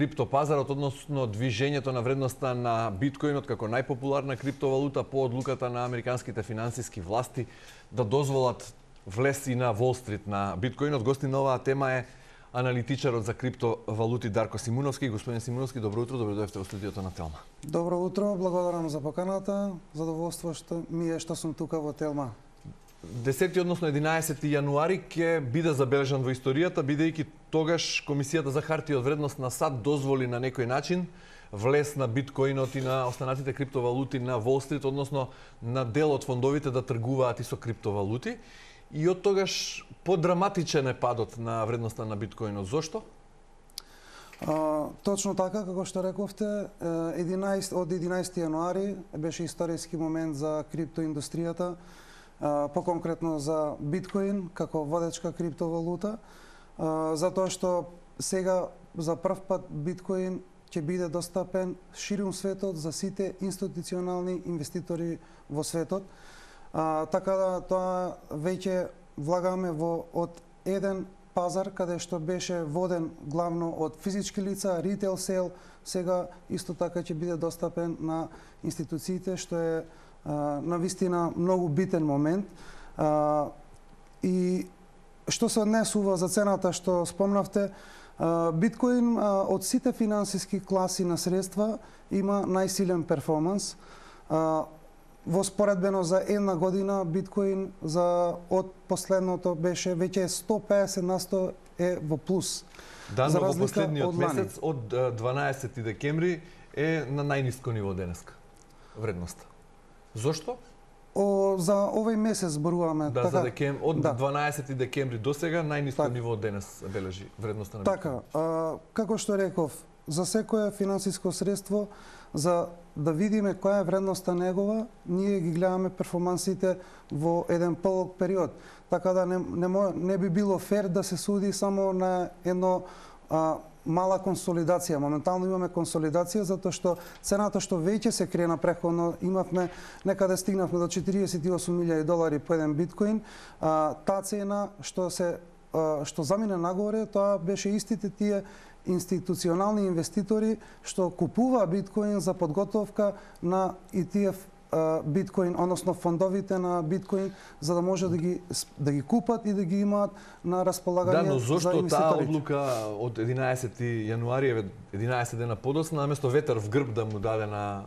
криптопазарот, односно движењето на вредноста на биткоинот како најпопуларна криптовалута по одлуката на американските финансиски власти да дозволат влез и на Wall Street на биткоинот. Гостин на оваа тема е аналитичарот за криптовалути Дарко Симуновски. Господин Симуновски, добро утро, добро дојдовте во студиото на Телма. Добро утро, благодарам за поканата. Задоволство ми е што сум тука во Телма. 10 односно 11 јануари ќе биде забележан во историјата, бидејќи тогаш Комисијата за хартија од вредност на САД дозволи на некој начин влез на биткоинот и на останатите криптовалути на Wall Street, односно на дел од фондовите да тргуваат и со криптовалути. И од тогаш подраматичен е падот на вредноста на биткоинот. Зошто? Точно така, како што рековте, од 11 јануари беше историски момент за криптоиндустријата, поконкретно за биткоин како водечка криптовалута, затоа што сега за прв пат биткоин ќе биде достапен ширум светот за сите институционални инвеститори во светот. Така да тоа веќе влагаме од еден пазар каде што беше воден главно од физички лица, ритейл сел, сега исто така ќе биде достапен на институциите, што е навистина многу битен момент. И што се однесува за цената што спомнавте, биткоин од сите финансиски класи на средства има најсилен перформанс. Во споредбено за една година биткоин од последното беше веќе 150% е во плюс. За во последниот месец од 12 декември е на најниско ниво денеска вредноста. Зошто? За овој месец зборуваме. Да, така, од 12 декември до сега најниско ниво денес бележи вредноста на биткоин. Така, како што реков, за секое финансиско средство, за да видиме која е вредноста негова, ние ги гледаме перформансите во еден подолг период. Така да не би било фер да се суди само на едно мала консолидација. Моментално имаме консолидација затоа што цената што веќе се крена преходно, имавме некаде стигнавме до $48,000 по еден биткоин. Таа цена што замине нагоре, тоа беше истите тие институционални инвеститори што купуваа биткоин за подготовка на ETF биткоин, односно фондовите на биткоин, за да може да ги купат и да ги имаат на располагање за инвеститорите. Да, но зошто таа одлука од 11 јануари, 11 дена подоцна, наместо ветер в грб да му даде на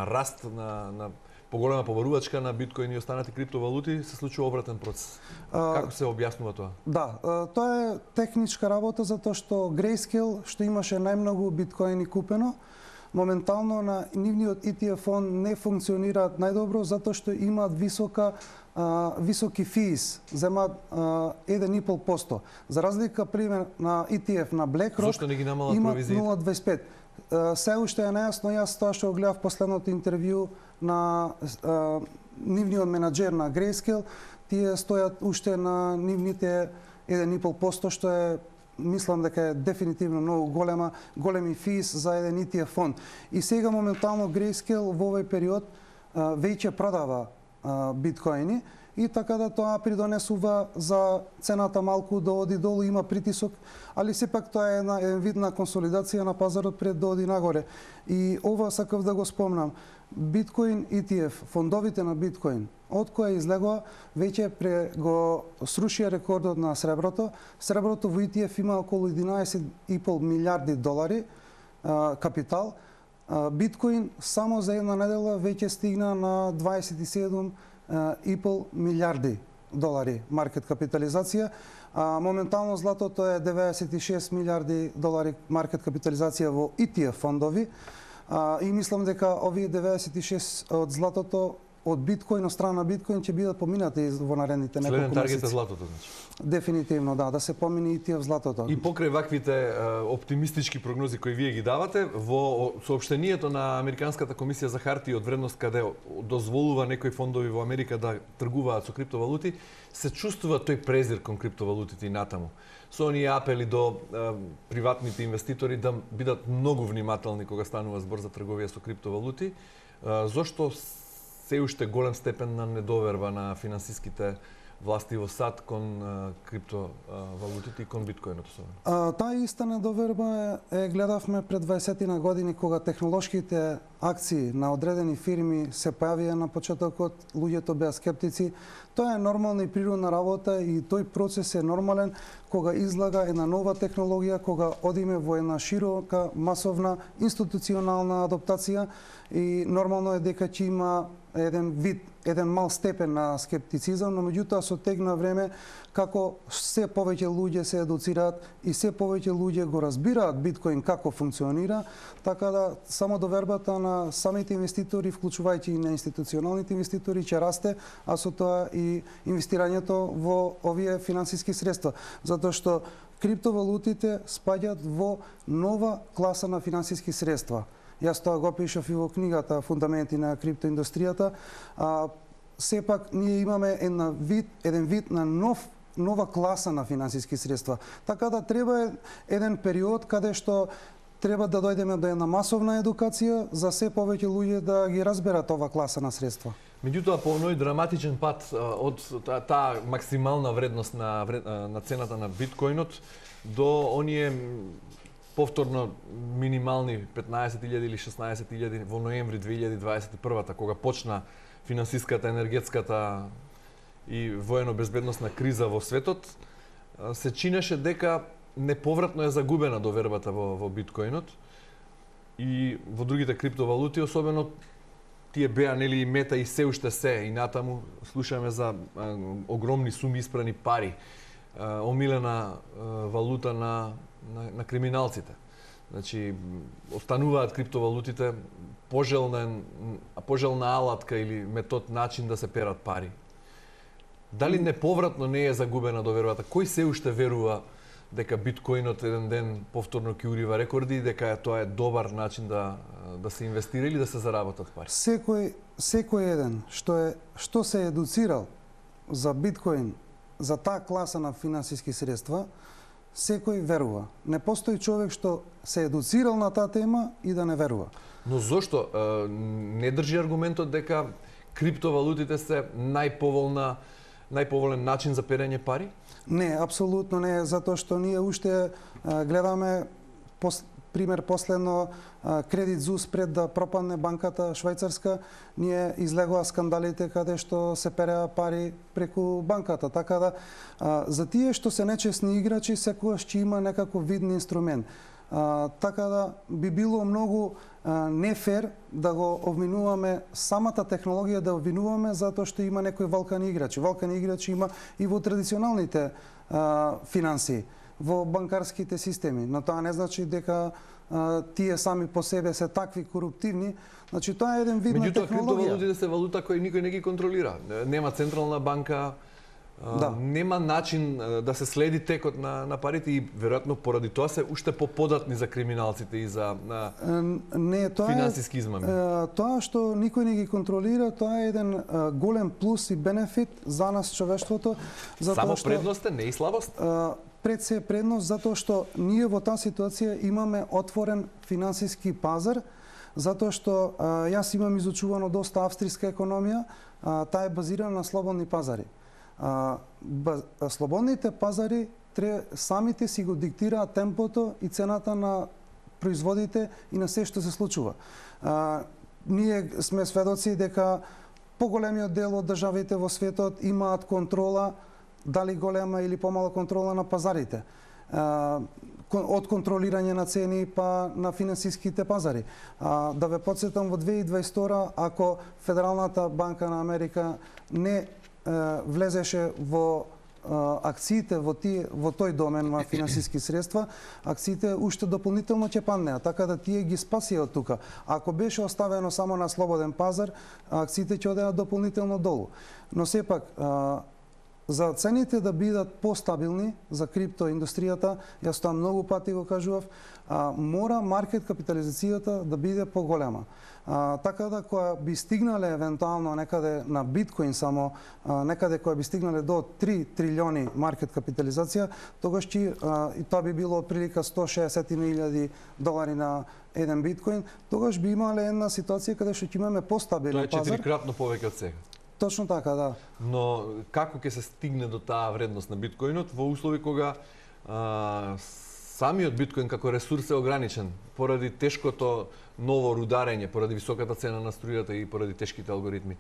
раст, на поголема побарувачка на биткоин и останати криптовалути, се случува обратен процес. Како се објаснува тоа? Да, тоа е техничка работа затоа што Grayscale, што имаше најмногу биткоини купено, моментално на нивниот ETF фонд не функционираат најдобро затоа што имаат високи физ, земаат 1,5%. За разлика пример на ETF на BlackRock имаат 0,25%. Се уште е нејасно, јас тоа што гледав последното интервју на нивниот менаџер на Grayscale, тие стојат уште на нивните 1,5%, што е мислам дека е дефинитивно многу големи физ за еден ETF фонд. И сега моментално Grayscale во овој период веќе продава биткоини и така да тоа придонесува за цената малку да оди долу, има притисок, али сепак тоа е еден вид на консолидација на пазарот пред да оди нагоре. И ова сакав да го спомнам. Биткоин ETF, фондовите на биткоин, од која излегоа, веќе го срушија рекордот на среброто. Среброто во ETF има околу $11,5 милиарди капитал. Биткоин само за една недела веќе стигна на $27,5 милиарди маркет капитализација. Моментално златото е $96 милиарди маркет капитализација во ETF фондови. И мислам дека овие 96 од златото од биткоин, од страна на биткоин ќе бидат поминати во наредните неколку месеци. Следен таргет е златото, значи. Дефинитивно, да се помине ETF златото. И покрај ваквите оптимистички прогнози кои вие ги давате, во соопштението на Американската комисија за хартија од вредност, каде дозволува некои фондови во Америка да тргуваат со криптовалути, се чувствува тој презир кон криптовалутите и натаму. Со оние апели до приватните инвеститори да бидат многу внимателни кога станува збор за трговија со криптовалути. Зошто се уште голем степен на недоверба на финансиските власти во САД кон криптовалутите и кон биткоинот особено? Таа иста недоверба гледавме пред 20 на години кога технолошките акции на одредени фирми се појавија на почетокот, луѓето беа скептици. Тоа е нормална и природна работа и тој процес е нормален кога излага една нова технологија, кога одиме во една широка, масовна, институционална адаптација и нормално е дека ќе има еден мал степен на скептицизам, но меѓутоа со тек на време, како се повеќе луѓе се едуцираат и се повеќе луѓе го разбираат биткоин како функционира, така да само довербата на самите инвеститори, вклучувајќи и на институционалните инвеститори, ќе расте, а со тоа и инвестирањето во овие финансиски средства, затоа што криптовалутите спаѓаат во нова класа на финансиски средства. Јас тоа го пишав и во книгата Фундаменти на криптоиндустријата. Сепак ние имаме еден вид на нова класа на финансиски средства. Така да треба еден период каде што треба да дојдеме до една масовна едукација за се повеќе луѓе да ги разберат ова класа на средства. Меѓутоа, по оној драматичен пат од таа максимална вредност на цената на биткоинот до оние повторно минимални 15.000 или 16.000 во ноември 2021 кога почна финансиската, енергетската и воено-безбедносна криза во светот, се чинеше дека неповратно е загубена довербата во биткоинот и во другите криптовалути, особено тие беа нели и мета и се уште се и натаму слушаме за огромни суми испрани пари, омилена валута на криминалците. Значи, остануваат криптовалутите пожелна алатка или метод, начин да се перат пари. Дали неповратно не е загубена довербата? Кој се уште верува дека биткоинот еден ден повторно ќе урива рекорди и дека тоа е добар начин да се инвестира или да се заработат пари? Секој еден што се едуцирал за биткоин, за таа класа на финансиски средства, секој верува. Не постои човек што се едуцирал на таа тема и да не верува. Но зошто не држи аргументот дека криптовалутите се најповолен начин за перење пари? Не, апсолутно не, затоа што ние уште гледаме пример последно кредит ЗУС пред да пропадне банката швајцарска, ние излегоа скандалите каде што се переа пари преку банката, така да за тие што се нечесни играчи секогаш ќе има некаков виден инструмент. Така да би било многу нефер да го обвинуваме самата технологија, да обвинуваме затоа што има некои валкани играчи. Валкани играчи има и во традиционалните финансии, во банкарските системи, но тоа не значи дека тие сами по себе се такви коруптивни. Значи тоа е еден вид на технологија. Меѓутоа, криптовалутите се валута кој никој не ги контролира. Нема централна банка, нема начин да се следи текот на парите и веројатно поради тоа се уште поподатни за криминалците и за финансиски измами. Тоа што никој не ги контролира, тоа е еден голем плюс и бенефит за нас човештвото. Само предност е, не и слабост? Пред се предност затоа што ние во таа ситуација имаме отворен финансиски пазар, затоа што јас имам изучувано доста австријска економија, таа е базирана на слободни пазари. Слободните пазари самите си го диктираат темпото и цената на производите и на се што се случува. Ние сме сведоци дека поголемиот дел од државите во светот имаат контрола, дали голема или помала контрола на пазарите. Од контролирање на цени па на финансиските пазари. Да ве подсетам, во 2022 ако Федералната банка на Америка не влезеше во акциите во тој домен на финансиски средства, акциите уште дополнително ќе паднеа, така да тие ги спасија од тука. Ако беше оставено само на слободен пазар, акциите ќе одеа дополнително долу. Но сепак, за цените да бидат постабилни за криптоиндустријата, јас тоа многу пати го кажував, мора маркет капитализацијата да биде поголема. Така да кога би стигнале евентуално некаде на биткоин само, некаде кога би стигнале до 3 трилиони маркет капитализација, тогаш и тоа би било отприлика $160,000 на еден биткоин, тогаш би имале една ситуација каде што ќе имаме постабилен пазар. Тоа е 4-кратно повеќе од сега. Точно така, да. Но како ќе се стигне до таа вредност на биткоинот во услови кога самиот биткоин како ресурс е ограничен поради тешкото ново рударење, поради високата цена на струјата и поради тешките алгоритми?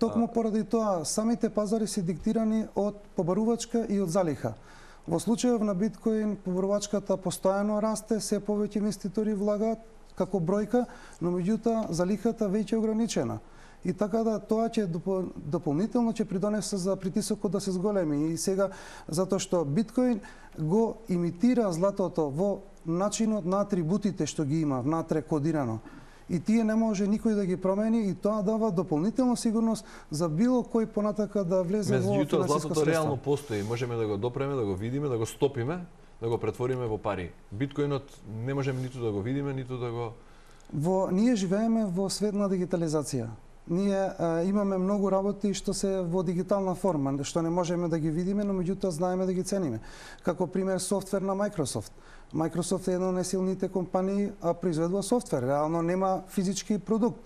Токму поради тоа, самите пазари се диктирани од побарувачка и од залиха. Во случајов на биткоин, побарувачката постојано расте, се повеќе инвеститори влагаат како бројка, но меѓутоа залихата веќе е ограничена. И така да тоа ќе дополнително ќе придонесе за притисокот да се зголеми. И сега, затоа што биткоин го имитира златото во начинот на атрибутите што ги има внатре кодирано. И тие не може никој да ги промени и тоа дава дополнителна сигурност за било кој понатака да влезе во финансиска златото средства. реално постои, можеме да го допреме, да го видиме, да го стопиме, да го претвориме во пари. Биткоинот не можеме ниту да го видиме, ниту да го... Ние живееме во свет на дигитализација. Ние имаме многу работи што се во дигитална форма, што не можеме да ги видиме, но меѓутоа знаеме да ги цениме. Како пример софтвер на Microsoft. Microsoft е една од најсилните компании, а произведува софтвер. Реално нема физички продукт.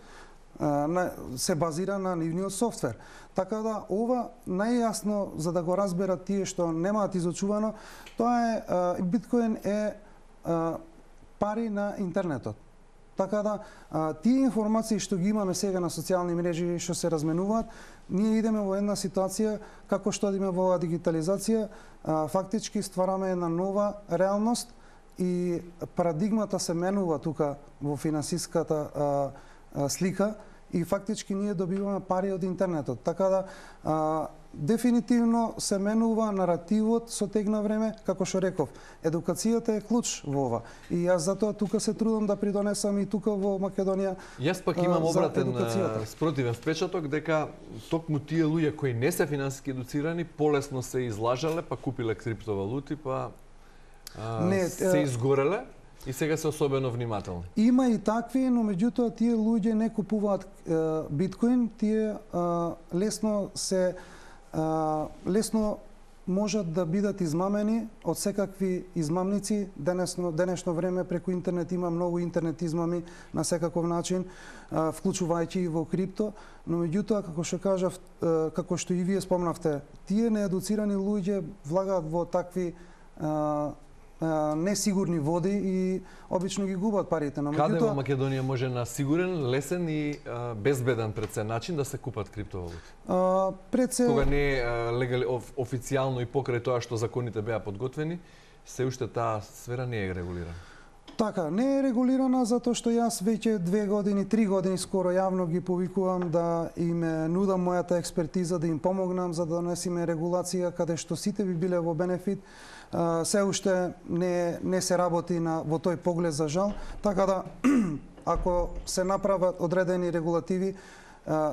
Се базира на нивниот софтвер. Така да, ова најјасно за да го разберат тие што немаат изучувано, тоа е биткоин е пари на интернетот. Така да, тие информации што ги имаме сега на социјални мрежи што се разменуваат, ние идеме во една ситуација како што идеме во оваа дигитализација, фактички ствараме една нова реалност и парадигмата се менува тука во финансиската слика и фактички ние добиваме пари од интернетот. Така да, дефинитивно се менува наративот со тек на време, како што реков. Едукацијата е клуч во ова. И јас затоа тука се трудам да придонесам и тука во Македонија. Јас пак имам обратен спротивен впечаток дека токму тие луѓе кои не се финансиски едуцирани полесно се излажале, па купиле криптовалути, па се изгореле и сега се особено внимателни. Има и такви, но меѓутоа тие луѓе не купуваат биткоин, тие лесно можат да бидат измамени од секакви измамници. Денешно време преку интернет има многу интернет измами на секаков начин, вклучувајќи и во крипто, но меѓутоа како што кажав, како што и вие спомнавте, тие неедуцирани луѓе влагаат во такви несигурни води и обично ги губат парите. Но каде во Македонија може на сигурен, лесен и безбеден пред се начин да се купат криптовалути? Кога не е официјално и покрај тоа што законите беа подготвени, се уште таа сфера не е регулирана. Така, не е регулирана затоа што јас веќе 2 години, 3 години скоро јавно ги повикувам да им нудам мојата експертиза, да им помогнам за да донесиме регулација каде што сите би биле во бенефит. Се уште не се работи во тој поглед за жал, така да ако се направат одредени регулативи,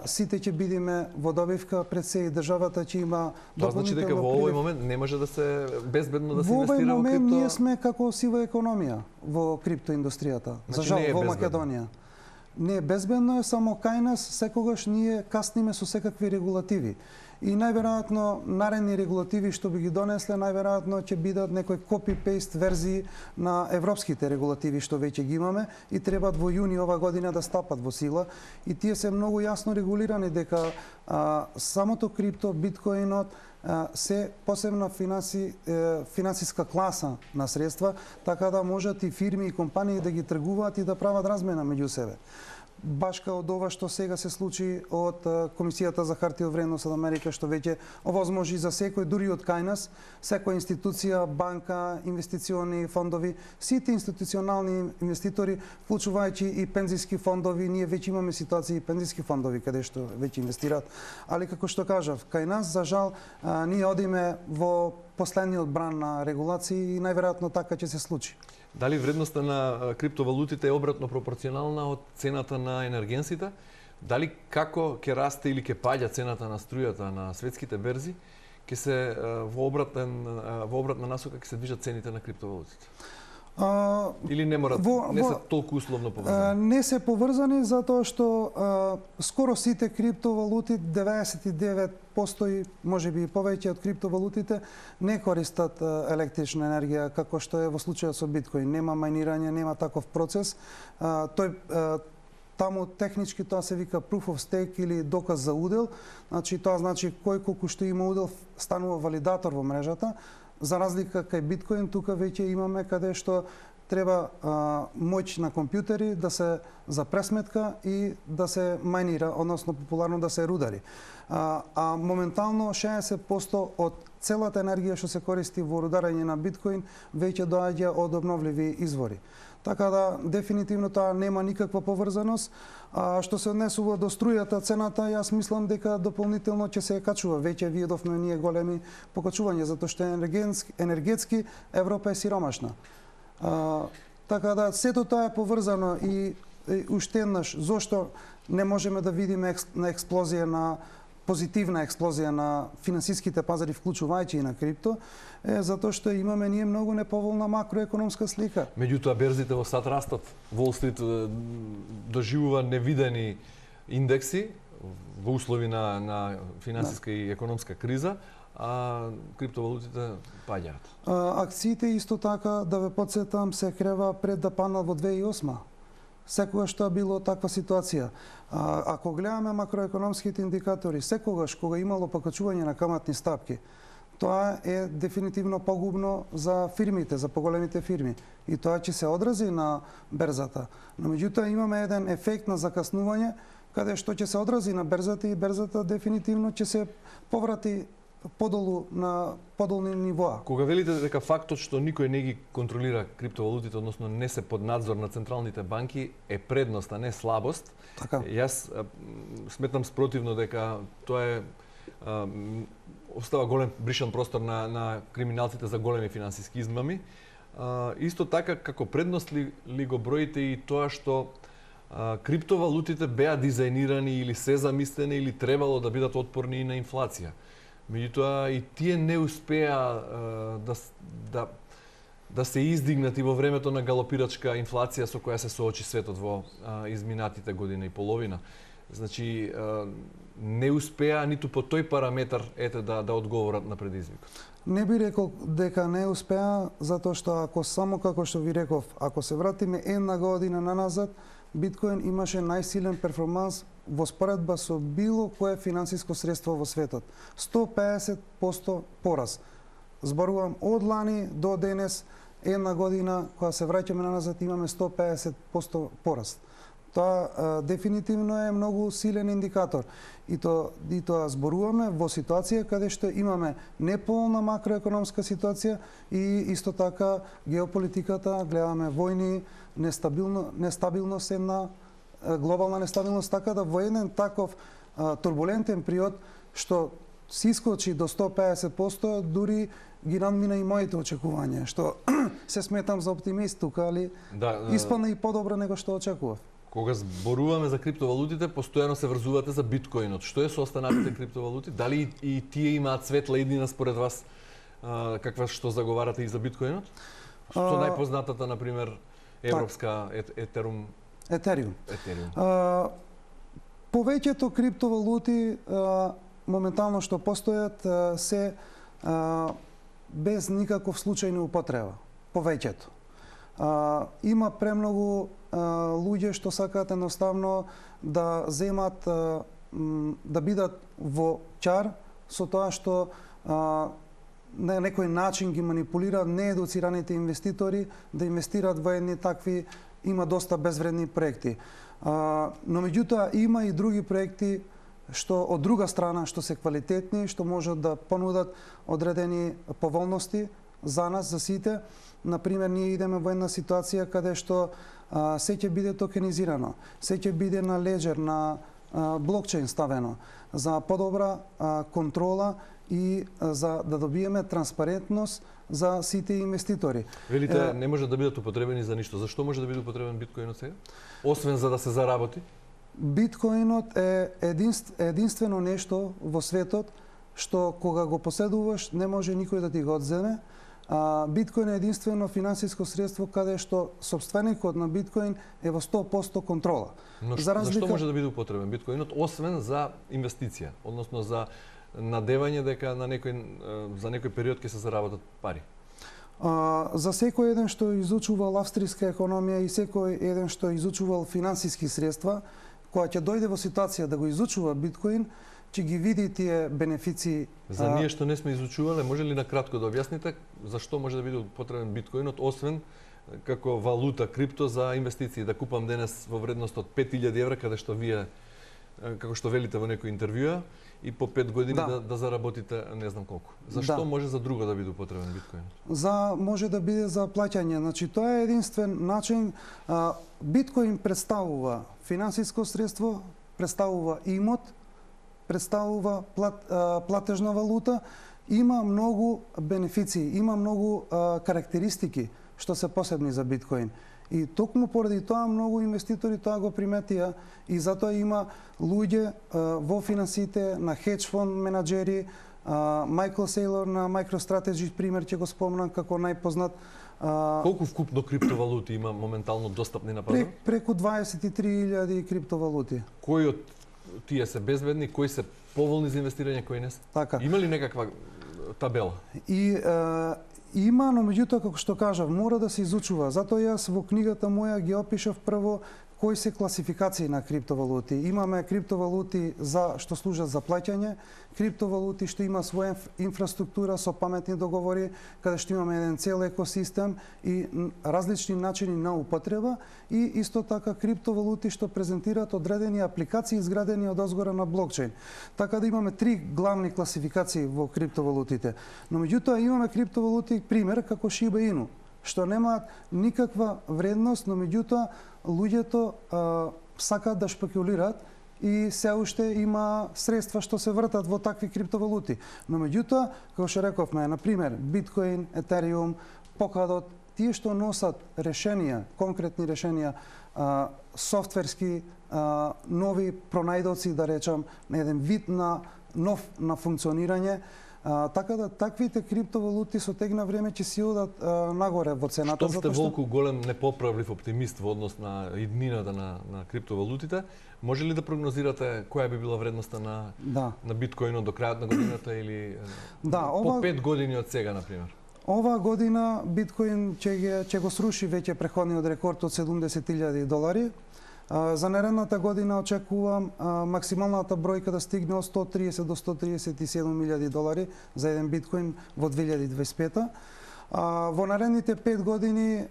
сите ќе бидеме во добивка, пред се и државата ќе има дополнително. Тоа значи дека во овој момент не може да се безбедно да се инвестира во крипто? Во овој момент ние сме како сива економија во криптоиндустријата. За жал во Македонија. Не е безбедно, е само кај нас секогаш ние касниме со секакви регулативи. И најверојатно наредни регулативи што би ги донесле, најверојатно ќе бидат некои копи-пейст верзии на европските регулативи што веќе ги имаме и требат во јуни ова година да стапат во сила. И тие се многу јасно регулирани дека самото крипто, биткоинот се посебна финансиска класа на средства, така да можат и фирми и компании да ги тргуваат и да прават размена меѓу себе. Баш као од ова што сега се случи од Комисијата за хартија од вредност од Америка, што веќе овозможи за секој, дури од кај нас, секоја институција, банка, инвестициони фондови, сите институционални инвеститори, вклучувајќи и пензиски фондови, ние веќе имаме ситуации и пензиски фондови каде што веќе инвестираат, али како што кажав, кај нас за жал ние одиме во последниот бран на регулации и најверојатно така ќе се случи. Дали вредноста на криптовалутите е обратно пропорционална од цената на енергенсите? Дали како ќе расте или ќе паѓа цената на струјата на светските берзи, ќе се во обратна насока ќе се движат цените на криптовалутите? Или не морат, не се толку условно поврзани? Не се поврзани затоа што скоро сите криптовалути, 99% и можеби и повеќе од криптовалутите не користат електрична енергија како што е во случајот со биткоин. Нема мајнирање, нема таков процес. таму технички тоа се вика proof of stake или доказ за удел. Значи тоа значи кој колку што има удел станува валидатор во мрежата. За разлика кај биткоин, тука веќе имаме каде што треба моќ на компјутери да се за пресметка и да се мајнира, односно популарно да се рудари. А моментално 60% од целата енергија што се користи во рударење на биткоин веќе доаѓа од обновливи извори. Така да, дефинитивно тоа нема никаква поврзаност. Што се однесува до струјата, цената, јас мислам дека дополнително ќе се качува. Веќе видовме ние големи покачувања, затоа што енергетски Европа е сиромашна. Така да, сето тоа е поврзано и уште еднаш, зошто не можеме да видиме на експлозија на позитивна експлозија на финансиските пазари, вклучувајќи и на крипто, е затоа што имаме ние многу неповолна макроекономска слика. Меѓутоа берзите во САД растат. Wall Street доживува невидени индекси во услови на финансиска и економска криза, а криптовалутите паѓаат. Акциите исто така, да ве потсетам, се крева пред да паднат во 2008. Секогаш тоа било таква ситуација. Ако гледаме макроекономските индикатори, секогаш кога имало покачување на каматни стапки, тоа е дефинитивно погубно за фирмите, за поголемите фирми. И тоа ќе се одрази на берзата. Но меѓутоа имаме еден ефект на закаснување, каде што ќе се одрази на берзата и берзата дефинитивно ќе се поврати подолу на подолни нивоа. Кога велите дека фактот што никој не ги контролира криптовалутите, односно не се под надзор на централните банки, е предност, а не слабост, Така. Јас сметам спротивно дека тоа е остава голем бришан простор на криминалците за големи финансиски измами. Исто така, како предност ли го броите и тоа што криптовалутите беа дизајнирани или се замислени или требало да бидат отпорни и на инфлација. Меѓутоа и тие не успеа да се издигнати во времето на галопирачка инфлација со која се соочи светот во изминатите година и половина. Значи не успеа ниту по тој параметар да одговорат на предизвикот. Не би рекол дека не успеа, затоа што ако само како што ви реков, ако се вратиме една година наназад, биткоин имаше најсилен перформанс во споредба со било кое финансиско средство во светот. 150% пораз. Зборувам од лани до денес, една година, кога се враќаме назад, имаме 150% пораст. Тоа дефинитивно е многу силен индикатор. И тоа зборуваме во ситуација каде што имаме неполна макроекономска ситуација и исто така геополитиката, гледаме војни, нестабилност една, глобална нестабилност, така да во еден таков турбулентен период што се искочи до 150%, дури ги надмина и моите очекувања, што се сметам за оптимист тука, али испадна и подобро него што очекував. Кога зборуваме за криптовалутите, постојано се врзувате за биткоинот. Што е со останатите криптовалути? Дали и тие имаат светла иднина според вас, каква што заговарате и за биткоинот? Што најпознатата, например, европска Етериум. Повеќето криптовалути моментално што постојат се без никаков случајна употреба. Повеќето. Има премногу луѓе што сакаат едноставно да земат, да бидат во чар со тоа што на некој начин ги манипулираат неедуцираните инвеститори да инвестираат во едни такви, има доста безвредни проекти. Но меѓутоа има и други проекти што од друга страна што се квалитетни, што можат да понудат одредени поволности за нас, за сите. Например, ние идеме во една ситуација каде што се ќе биде токенизирано, се ќе биде на леџер, на блокчейн ставено, за подобра контрола и за да добиеме транспарентност за сите инвеститори. Велите, не може да бидат употребени за ништо. Зашто може да биде употребен биткоинот сега? Освен за да се заработи? Биткоинот е единствено нешто во светот што кога го поседуваш не може никој да ти го одземе. Биткоин е единствено финансиско средство каде што сопственикот на биткоин е во 100% контрола. Но зашто може да биде употребен биткоинот освен за инвестиција, односно за надевање дека за некој период ќе се заработат пари? За секој еден што изучувал австријска економија и секој еден што изучувал финансиски средства, која ќе дојде во ситуација да го изучува биткоин, ќе ги види тие бенефиции. За ние што не сме изучувале, може ли накратко да објасните зашто може да биде потребен биткоинот, освен како валута, крипто за инвестиции, да купам денес во вредност од 5000 евра, каде што вие, како што велите во некој интервјуа, и по 5 години да заработите не знам колку. Зашто може за друго да биде употребен биткоинот? Може да биде за плаќање. Значи, тоа е единствен начин. Биткоин представува финансиско средство, представува имот, представува платежна валута, има многу бенефиции, има многу карактеристики што се посебни за биткоин. И токму поради тоа многу инвеститори тоа го приметија и затоа има луѓе во финансите на хедж фонд менаџери, Майкл Сейлор на MicroStrategy пример ќе го спомнам како најпознат. Колку вкупно криптовалути има моментално достапни на пазар? Преку 23.000 криптовалути. Кои од тие се безбедни, кои се поволни за инвестирање, кои не се? Така. Има ли некаква табела? Има, но меѓутоа, како што кажав, мора да се изучува. Затоа јас во книгата моја ги опишав прво кои се класификации на криптовалути. Имаме криптовалути што служат за плаќање, криптовалути што има своја инфраструктура со паметни договори, каде што имаме еден цел екосистем и различни начини на употреба, и исто така криптовалути што презентираат одредени апликации изградени од озгора на блокчейн. Така да имаме три главни класификации во криптовалутите. Но меѓутоа имаме криптовалути, пример, како Shiba Inu, што немаат никаква вредност, но меѓутоа луѓето сакаат да шпекулираат и се уште има средства што се вртат во такви криптовалути. Но меѓутоа, како што рековме, на пример, биткоин, етериум, покадот, тие што носат решенија, конкретни решенија, софтверски, нови пронајдоци, да речам, на еден вид на функционирање, така да таквите криптовалути со тек на време ќе си одат нагоре во цената. Штом сте волку голем непоправлив оптимист во однос на иднината на криптовалутите, може ли да прогнозирате која би била вредноста на биткоинот до крајот на годината или по 5 години од сега, например? Ова година биткоин ќе го сруши веќе преходниот рекорд од $70,000. За наредната година очекувам максималната бројка да стигне од $130 до $137,000 за еден биткоин во 2025. Во наредните 5 години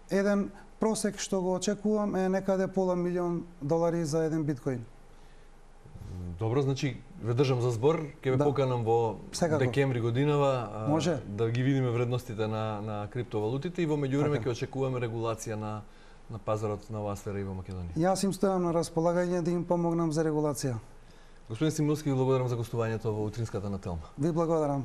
еден просек што го очекувам е некаде $500,000 за еден биткоин. Добро, значи ве држам за збор, ќе ве поканам во декември годинава да ги видиме вредностите на криптовалутите и во меѓувреме ќе очекуваме регулација на пазарот на оваа сфера и во Македонија. Јас им стојам на располагање да им помогнам за регулација. Господин Симилски, ви благодарам за гостувањето во утринската на Телма. Ви благодарам.